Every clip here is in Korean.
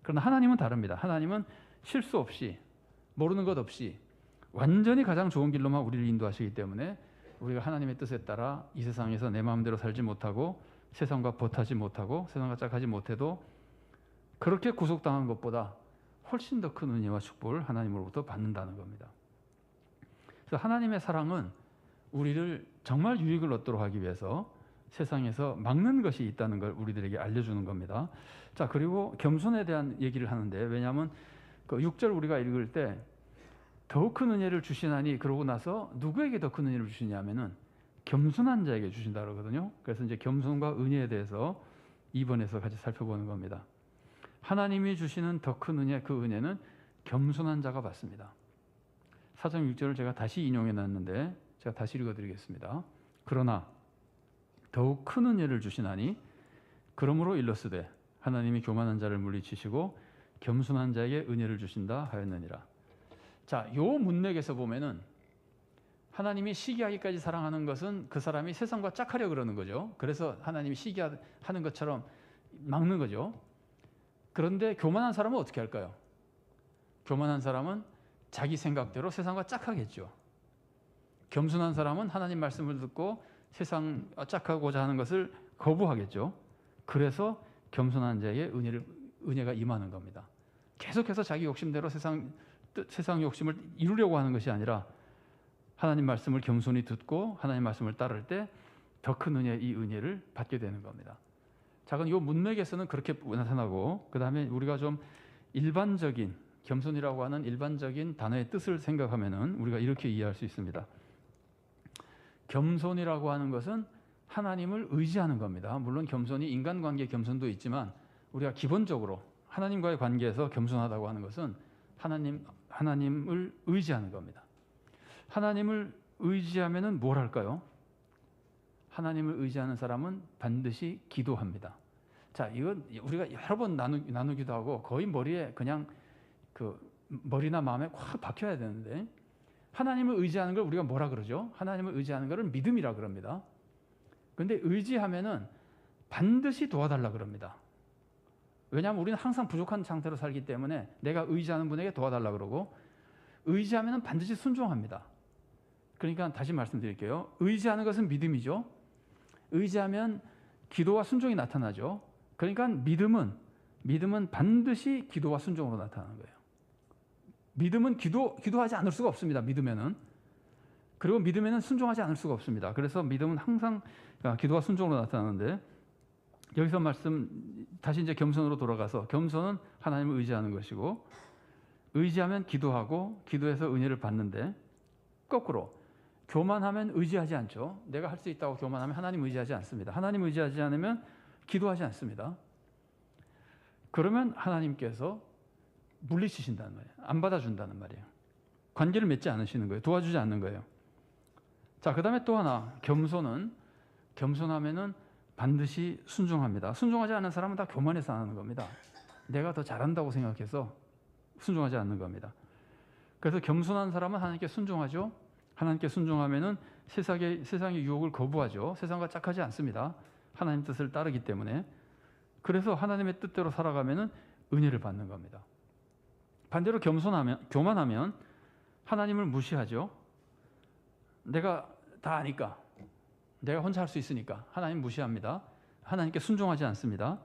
그러나 하나님은 다릅니다. 하나님은 실수 없이, 모르는 것 없이 완전히 가장 좋은 길로만 우리를 인도하시기 때문에 우리가 하나님의 뜻에 따라 이 세상에서 내 마음대로 살지 못하고 세상과 버타지 못하고 세상과 짝하지 못해도 그렇게 구속당한 것보다 훨씬 더 큰 은혜와 축복을 하나님으로부터 받는다는 겁니다. 그래서 하나님의 사랑은 우리를 정말 유익을 얻도록 하기 위해서 세상에서 막는 것이 있다는 걸 우리들에게 알려주는 겁니다. 자, 그리고 겸손에 대한 얘기를 하는데, 왜냐하면 그 6절 우리가 읽을 때 더욱 큰 은혜를 주시나니, 그러고 나서 누구에게 더 큰 은혜를 주시냐면은 겸손한 자에게 주신다 그러거든요. 그래서 이제 겸손과 은혜에 대해서 2번에서 같이 살펴보는 겁니다. 하나님이 주시는 더 큰 은혜, 그 은혜는 겸손한 자가 받습니다. 4장 6절을 제가 다시 인용해 놨는데 제가 다시 읽어드리겠습니다. 그러나 더욱 큰 은혜를 주시나니 그러므로 일러스되 하나님이 교만한 자를 물리치시고 겸손한 자에게 은혜를 주신다 하였느니라. 자, 요 문맥에서 보면은 하나님이 시기하기까지 사랑하는 것은 그 사람이 세상과 짝하려 그러는 거죠. 그래서 하나님이 시기하는 것처럼 막는 거죠. 그런데 교만한 사람은 어떻게 할까요? 교만한 사람은 자기 생각대로 세상과 짝하겠죠. 겸손한 사람은 하나님 말씀을 듣고 세상 짝하고자 하는 것을 거부하겠죠. 그래서 겸손한 자에게 은혜가 임하는 겁니다. 계속해서 자기 욕심대로 세상 욕심을 이루려고 하는 것이 아니라 하나님 말씀을 겸손히 듣고 하나님 말씀을 따를 때 더 큰 은혜, 이 은혜를 받게 되는 겁니다. 자, 그럼 이 문맥에서는 그렇게 나타나고, 그 다음에 우리가 좀 일반적인, 겸손이라고 하는 일반적인 단어의 뜻을 생각하면은 우리가 이렇게 이해할 수 있습니다. 겸손이라고 하는 것은 하나님을 의지하는 겁니다. 물론 겸손이 인간관계 겸손도 있지만 우리가 기본적으로 하나님과의 관계에서 겸손하다고 하는 것은 하나님을 의지하는 겁니다. 하나님을 의지하면은 뭘 할까요? 하나님을 의지하는 사람은 반드시 기도합니다. 자, 이건 우리가 여러 번 나누기도 하고 거의 머리에 그냥 머리나 마음에 확 박혀야 되는데, 하나님을 의지하는 걸 우리가 뭐라 그러죠? 하나님을 의지하는 것을 믿음이라 그럽니다. 그런데 의지하면은 반드시 도와달라 그럽니다. 왜냐하면 우리는 항상 부족한 상태로 살기 때문에 내가 의지하는 분에게 도와달라 그러고, 의지하면은 반드시 순종합니다. 그러니까 다시 말씀드릴게요. 의지하는 것은 믿음이죠. 의지하면 기도와 순종이 나타나죠. 그러니까 믿음은 반드시 기도와 순종으로 나타나는 거예요. 믿음은 기도하지 않을 수가 없습니다. 믿으면은. 그리고 믿음에는 순종하지 않을 수가 없습니다. 그래서 믿음은 항상 기도와 순종으로 나타나는데, 여기서 다시 이제 겸손으로 돌아가서, 겸손은 하나님을 의지하는 것이고, 의지하면 기도하고, 기도해서 은혜를 받는데, 거꾸로 교만하면 의지하지 않죠. 내가 할 수 있다고 교만하면 하나님 의지하지 않습니다. 하나님 의지하지 않으면 기도하지 않습니다. 그러면 하나님께서 물리치신다는 말이에요. 안 받아준다는 말이에요. 관계를 맺지 않으시는 거예요. 도와주지 않는 거예요. 자, 그 다음에 또 하나, 겸손하면은 반드시 순종합니다. 순종하지 않는 사람은 다 교만해서 안 하는 겁니다. 내가 더 잘한다고 생각해서 순종하지 않는 겁니다. 그래서 겸손한 사람은 하나님께 순종하죠. 하나님께 순종하면은 세상의 유혹을 거부하죠. 세상과 짝하지 않습니다. 하나님 뜻을 따르기 때문에. 그래서 하나님의 뜻대로 살아가면은 은혜를 받는 겁니다. 반대로 교만하면 하나님을 무시하죠. 내가 다 아니까, 내가 혼자 할 수 있으니까 하나님 무시합니다. 하나님께 순종하지 않습니다.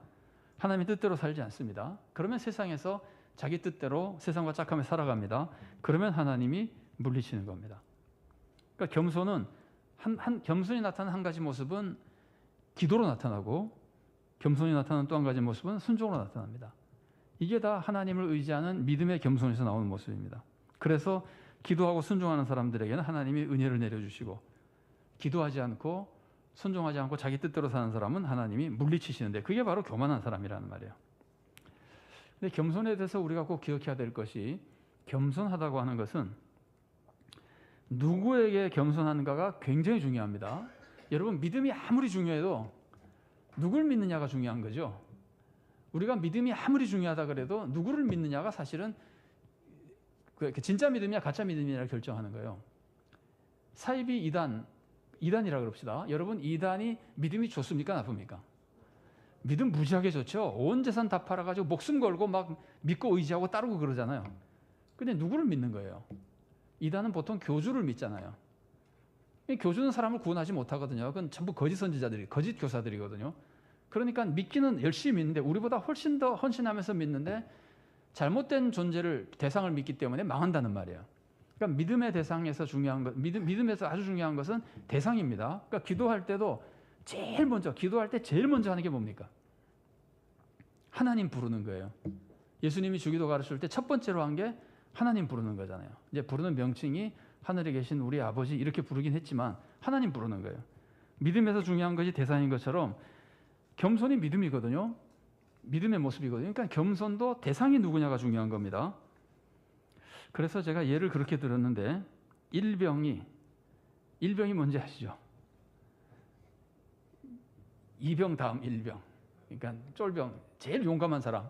하나님의 뜻대로 살지 않습니다. 그러면 세상에서 자기 뜻대로 세상과 짝하며 살아갑니다. 그러면 하나님이 물리치는 겁니다. 그러니까 겸손이 나타나는 한 가지 모습은 기도로 나타나고, 겸손이 나타나는 또 한 가지 모습은 순종으로 나타납니다. 이게 다 하나님을 의지하는 믿음의 겸손에서 나오는 모습입니다. 그래서 기도하고 순종하는 사람들에게는 하나님이 은혜를 내려주시고, 기도하지 않고 순종하지 않고 자기 뜻대로 사는 사람은 하나님이 물리치시는데, 그게 바로 교만한 사람이라는 말이에요. 근데 겸손에 대해서 우리가 꼭 기억해야 될 것이, 겸손하다고 하는 것은 누구에게 겸손한가가 굉장히 중요합니다. 여러분, 믿음이 아무리 중요해도 누굴 믿느냐가 중요한 거죠. 우리가 믿음이 아무리 중요하다 그래도 누구를 믿느냐가 사실은 진짜 믿음이냐 가짜 믿음이냐를 결정하는 거예요. 사이비 이단이라 그럽시다. 여러분, 이단이 믿음이 좋습니까 나쁩니까? 믿음 무지하게 좋죠. 온 재산 다 팔아가지고 목숨 걸고 막 믿고 의지하고 따르고 그러잖아요. 근데 누구를 믿는 거예요? 이단은 보통 교주를 믿잖아요. 이 교주는 사람을 구원하지 못하거든요. 그건 전부 거짓 선지자들이, 거짓 교사들이거든요. 그러니까 믿기는 열심히 믿는데 우리보다 훨씬 더 헌신하면서 믿는데 잘못된 존재를 대상을 믿기 때문에 망한다는 말이에요. 그러니까 믿음의 대상에서 중요한 것, 믿음에서 아주 중요한 것은 대상입니다. 그러니까 기도할 때도 기도할 때 제일 먼저 하는 게 뭡니까? 하나님 부르는 거예요. 예수님이 주기도 가르칠 때 첫 번째로 한 게 하나님 부르는 거잖아요. 이제 부르는 명칭이 하늘에 계신 우리 아버지 이렇게 부르긴 했지만 하나님 부르는 거예요. 믿음에서 중요한 것이 대상인 것처럼 겸손이 믿음이거든요. 믿음의 모습이거든요. 그러니까 겸손도 대상이 누구냐가 중요한 겁니다. 그래서 제가 예를 그렇게 들었는데 일병이 뭔지 아시죠? 이병 다음 일병. 그러니까 쫄병, 제일 용감한 사람.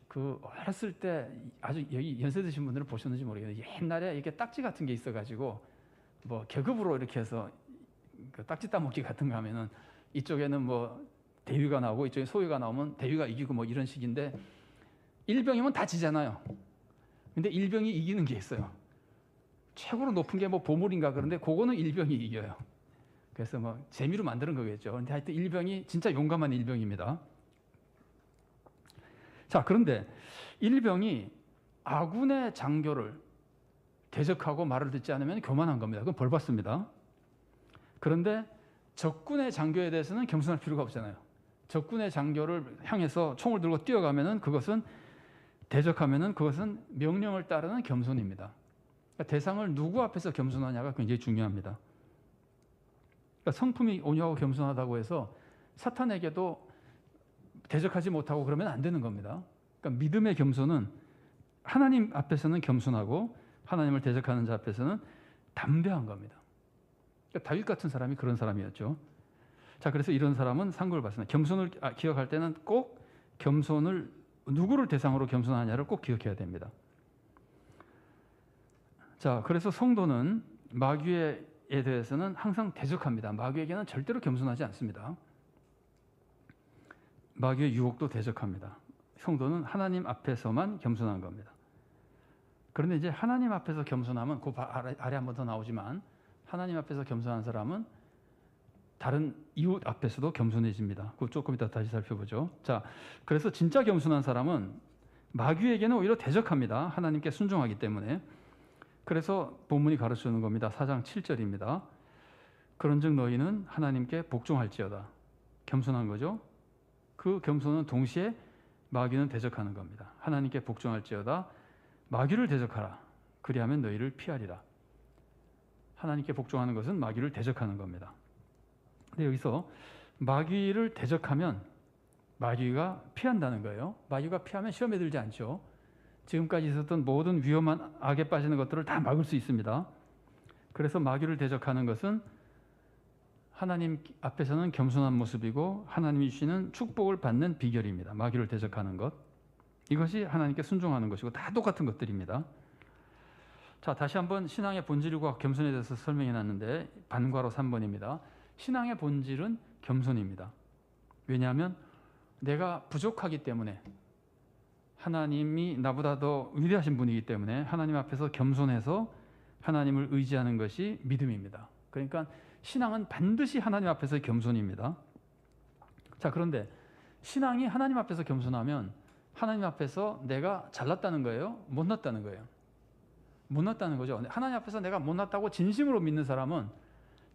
그 어렸을 때 아주 여기 연세 드신 분들은 보셨는지 모르겠는데 옛날에 이렇게 딱지 같은 게 있어가지고 뭐 계급으로 이렇게 해서 그 딱지 따먹기 같은 거 하면은 이쪽에는 뭐 대위가 나오고 이쪽에 소위가 나오면 대위가 이기고 뭐 이런 식인데 일병이면 다 지잖아요. 근데 일병이 이기는 게 있어요. 최고로 높은 게 뭐 보물인가 그런데 그거는 일병이 이겨요. 그래서 뭐 재미로 만드는 거겠죠. 근데 하여튼 일병이 진짜 용감한 일병입니다. 자, 그런데 일병이 아군의 장교를 대적하고 말을 듣지 않으면 교만한 겁니다. 그건 벌 받습니다. 그런데 적군의 장교에 대해서는 겸손할 필요가 없잖아요. 적군의 장교를 향해서 총을 들고 뛰어가면은 그것은 대적하면은 그것은 명령을 따르는 겸손입니다. 그러니까 대상을 누구 앞에서 겸손하냐가 굉장히 중요합니다. 그러니까 성품이 온유하고 겸손하다고 해서 사탄에게도 대적하지 못하고 그러면 안 되는 겁니다. 그러니까 믿음의 겸손은 하나님 앞에서는 겸손하고 하나님을 대적하는 자 앞에서는 담대한 겁니다. 그러니까 다윗 같은 사람이 그런 사람이었죠. 자, 그래서 이런 사람은 상급을 받습니다. 겸손을 기억할 때는 꼭 겸손을 누구를 대상으로 겸손하냐를 꼭 기억해야 됩니다. 자, 그래서 성도는 마귀에 대해서는 항상 대적합니다. 마귀에게는 절대로 겸손하지 않습니다. 마귀의 유혹도 대적합니다. 성도는 하나님 앞에서만 겸손한 겁니다. 그런데 이제 하나님 앞에서 겸손하면 그 아래 한 번 더 나오지만 하나님 앞에서 겸손한 사람은 다른 이웃 앞에서도 겸손해집니다. 그거 조금 이따 다시 살펴보죠. 자, 그래서 진짜 겸손한 사람은 마귀에게는 오히려 대적합니다. 하나님께 순종하기 때문에. 그래서 본문이 가르쳐주는 겁니다. 4장 7절입니다. 그런즉 너희는 하나님께 복종할지어다. 겸손한 거죠. 그 겸손은 동시에 마귀는 대적하는 겁니다. 하나님께 복종할지어다. 마귀를 대적하라. 그리하면 너희를 피하리라. 하나님께 복종하는 것은 마귀를 대적하는 겁니다. 근데 여기서 마귀를 대적하면 마귀가 피한다는 거예요. 마귀가 피하면 시험에 들지 않죠. 지금까지 있었던 모든 위험한 악에 빠지는 것들을 다 막을 수 있습니다. 그래서 마귀를 대적하는 것은 하나님 앞에서는 겸손한 모습이고 하나님이 주시는 축복을 받는 비결입니다. 마귀를 대적하는 것. 이것이 하나님께 순종하는 것이고 다 똑같은 것들입니다. 자, 다시 한번 신앙의 본질과 겸손에 대해서 설명해 놨는데 반과로 3번입니다. 신앙의 본질은 겸손입니다. 왜냐하면 내가 부족하기 때문에 하나님이 나보다 더 위대하신 분이기 때문에 하나님 앞에서 겸손해서 하나님을 의지하는 것이 믿음입니다. 그러니까 신앙은 반드시 하나님 앞에서 겸손입니다. 자, 그런데 신앙이 하나님 앞에서 겸손하면 하나님 앞에서 내가 잘났다는 거예요? 못났다는 거예요? 못났다는 거죠. 하나님 앞에서 내가 못났다고 진심으로 믿는 사람은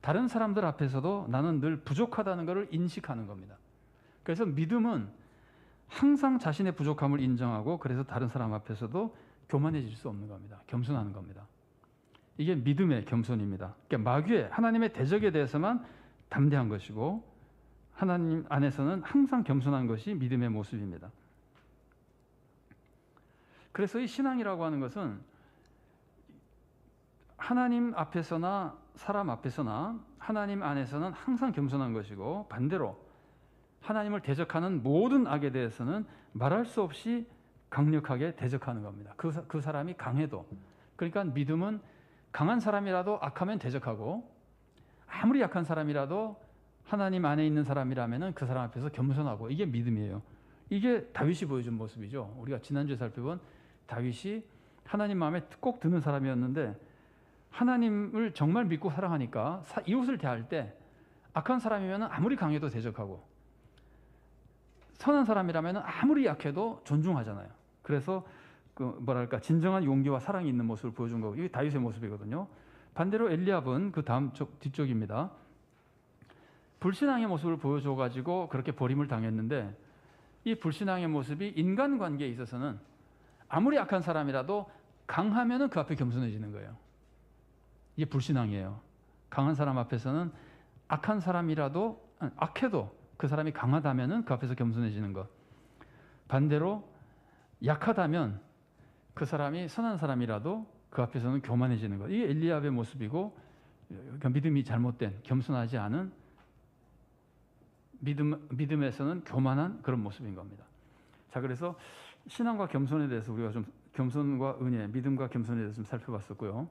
다른 사람들 앞에서도 나는 늘 부족하다는 것을 인식하는 겁니다. 그래서 믿음은 항상 자신의 부족함을 인정하고 그래서 다른 사람 앞에서도 교만해질 수 없는 겁니다. 겸손하는 겁니다. 이게 믿음의 겸손입니다. 그러니까 마귀의 하나님의 대적에 대해서만 담대한 것이고 하나님 안에서는 항상 겸손한 것이 믿음의 모습입니다. 그래서 이 신앙이라고 하는 것은 하나님 앞에서나 사람 앞에서나 하나님 안에서는 항상 겸손한 것이고 반대로 하나님을 대적하는 모든 악에 대해서는 말할 수 없이 강력하게 대적하는 겁니다. 그 사람이 강해도. 그러니까 믿음은 강한 사람이라도 악하면 대적하고 아무리 약한 사람이라도 하나님 안에 있는 사람이라면은 그 사람 앞에서 겸손하고, 이게 믿음이에요. 이게 다윗이 보여준 모습이죠. 우리가 지난주에 살펴본 다윗이 하나님 마음에 꼭 드는 사람이었는데, 하나님을 정말 믿고 사랑하니까 이웃을 대할 때 악한 사람이면 아무리 강해도 대적하고, 선한 사람이라면 아무리 약해도 존중하잖아요. 그래서 진정한 용기와 사랑이 있는 모습을 보여준 거고, 이게 다윗의 모습이거든요. 반대로 엘리압은 그 다음 뒤쪽입니다. 불신앙의 모습을 보여줘가지고 그렇게 버림을 당했는데, 이 불신앙의 모습이 인간관계에 있어서는 아무리 악한 사람이라도 강하면은 그 앞에 겸손해지는 거예요. 이게 불신앙이에요. 강한 사람 앞에서는 악한 사람이라도, 악해도 그 사람이 강하다면은 그 앞에서 겸손해지는 것. 반대로 약하다면 그 사람이 선한 사람이라도 그 앞에서는 교만해지는 것. 이게 엘리압의 모습이고, 그러니까 믿음이 잘못된, 겸손하지 않은, 믿음에서는 교만한 그런 모습인 겁니다. 자, 그래서 신앙과 겸손에 대해서 우리가 좀, 겸손과 은혜, 믿음과 겸손에 대해서 좀 살펴봤었고요.